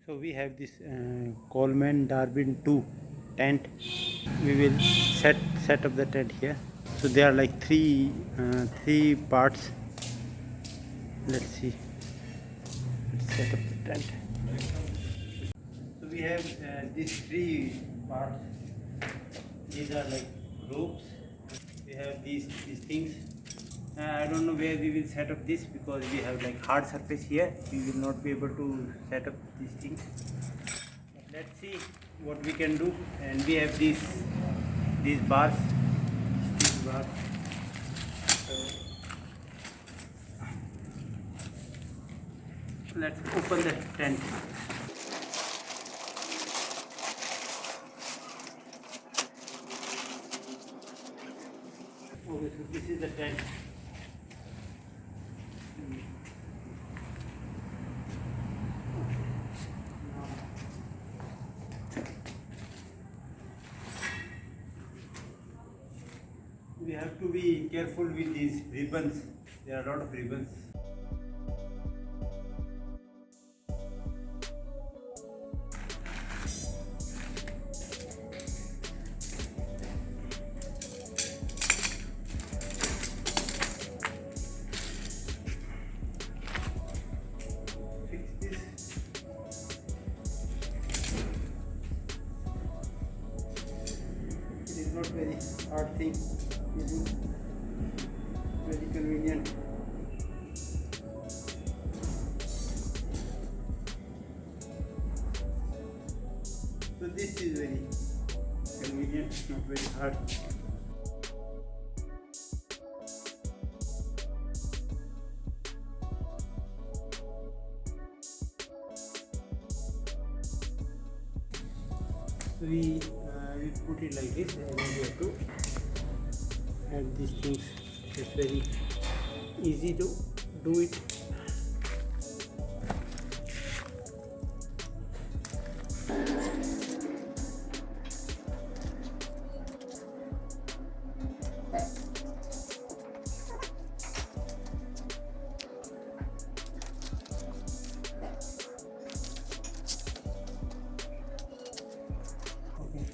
So we have this Coleman Darwin 2 tent. We will set up the tent here. So there are like three parts. Let's see. Let's set up the tent. So we have these three parts. These are like ropes. We have these things. I don't know where we will set up this because we have like hard surface here. We will not be able to set up these things. But let's see what we can do. And we have these bars, steel bars. So let's open the tent. Okay, so this is the tent. We have to be careful with these ribbons. There are a lot of ribbons. Fix this. It is not very hard thing. It is very convenient. So this is very convenient, not very hard. So we put it like this, and then we have to add these things. It's very easy to do it. Okay.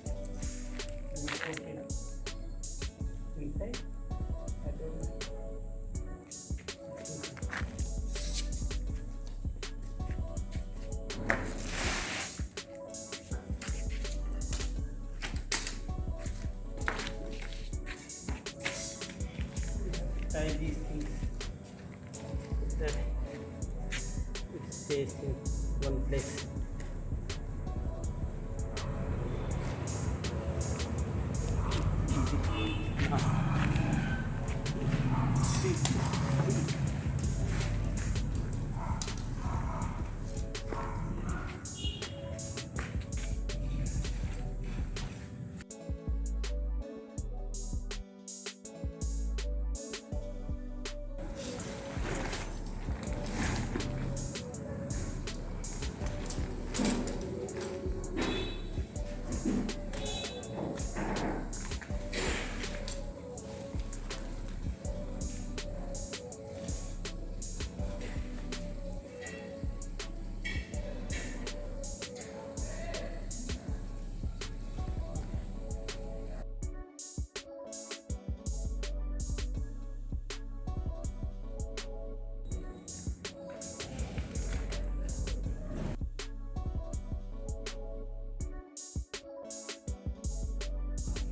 We put it inside. I don't know. Tie these things so that it stays in one place.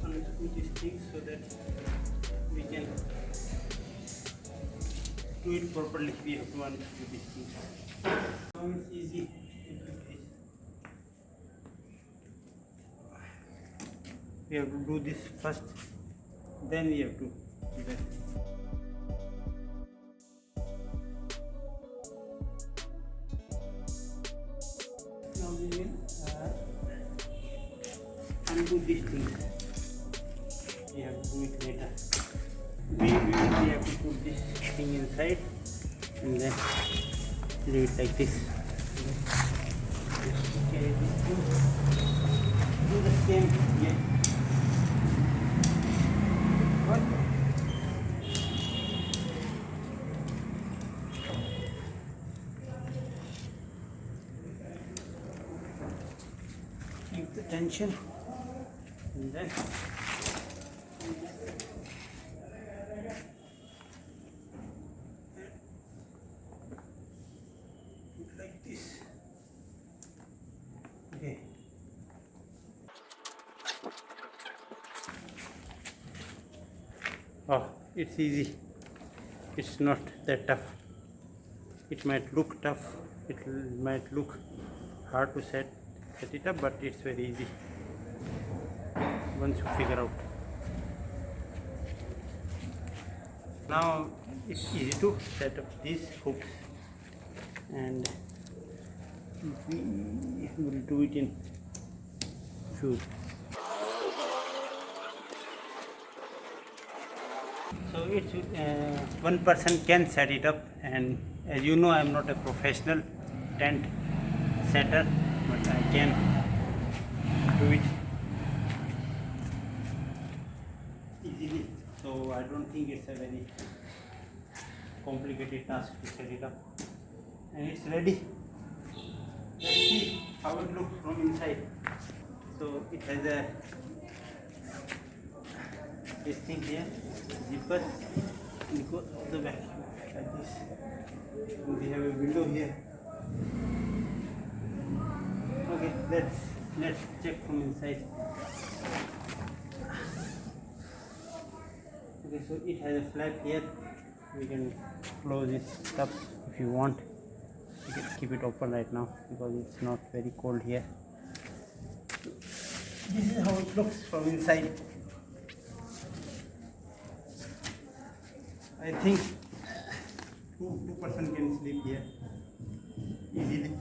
Unscrew these things so that we can do it properly. We have to unscrew these things. Now it's easy. We have to do this first, then we have to do that. Now we will undo these things. We have to do it later. We have to put this thing inside and then do it like this. Carry this thing. Do the same here. What? the tension, and then like this. Okay. Oh, it's easy. It's not that tough. It might look tough. It might look hard to set it up, but it's very easy once you figure out. Now it's easy to set up these hooks, and we will do it in few. So it's one person can set it up, and as you know, I am not a professional tent setter, but I can do it easily. So I don't think it's a very complicated task to set it up, and it's ready. Let's see how it looks from inside. So it has a this thing here, zipper, and goes all the back like this. And we have a window here. Okay, let's check from inside. Okay, so it has a flap here. We can close it up if you want. You can keep it open right now because it's not very cold here. So this is how it looks from inside. I think two person can sleep here easily,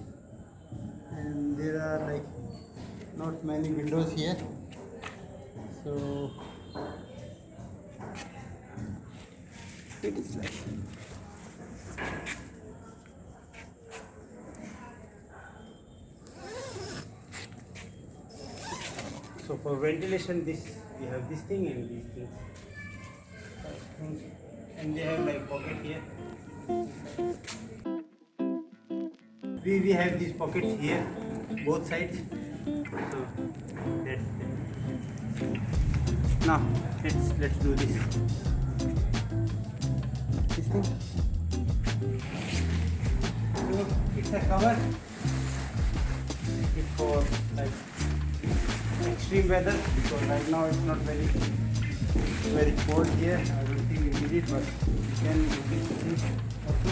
and there are like not many windows here, so it is like so for ventilation. This we have this thing and these things. And they have like pocket here. We have these pockets here, both sides. So that's it. Now let's do this. This thing. So it's a cover. It's for like extreme weather, because right now it's not very cold here. I don't think we need it, but we can use this also.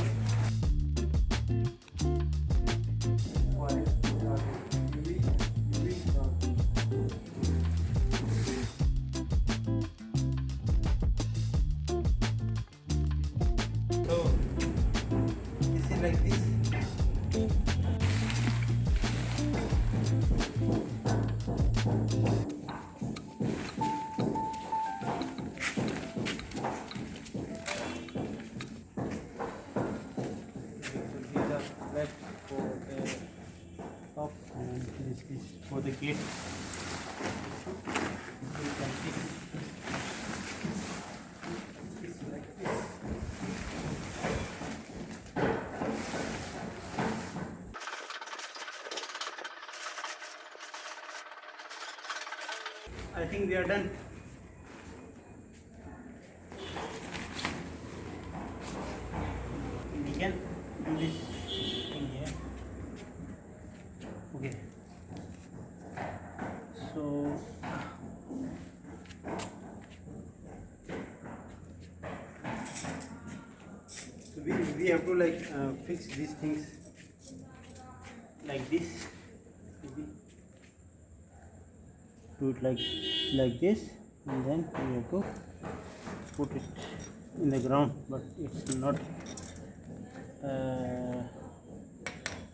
So this is like this. Left for the top, and this is for the gate. Like this. I think we are done. We can do this thing here. Okay. So we have to like fix these things like this. Do it like this, and then we have to put it in the ground, but it's not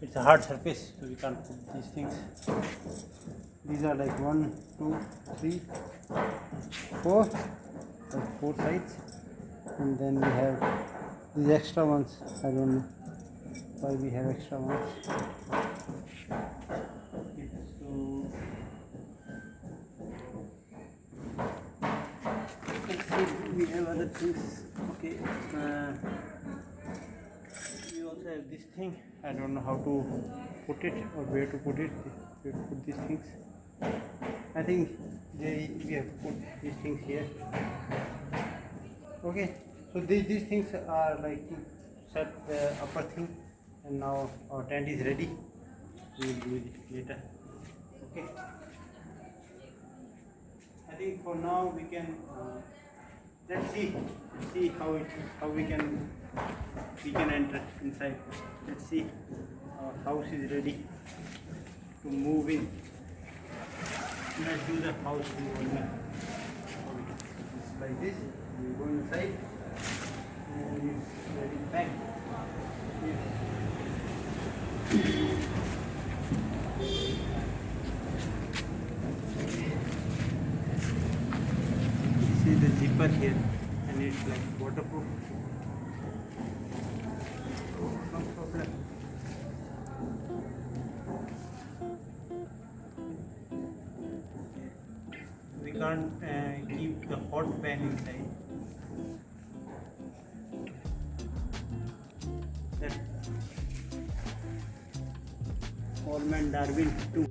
it's a hard surface, so we can't put these things. These are like 1, 2, 3, 4, like 4 sides, and then we have these extra ones. I don't know why we have extra ones. We have other things. Okay, we also have this thing. I don't know how to put it or where to put it. Where to put these things. I think we have put these things here. Okay, so these things are like to set the upper thing, and now our tent is ready. We will do it later. Okay, I think for now we can let's see how we can enter inside. Let's see, our house is ready to move in. Let's do the house movement. It's like this. You go inside and it's very packed. See the zipper here, and it's like waterproof. No problem. We can't keep the hot pan inside. That's Coleman Darwin 2.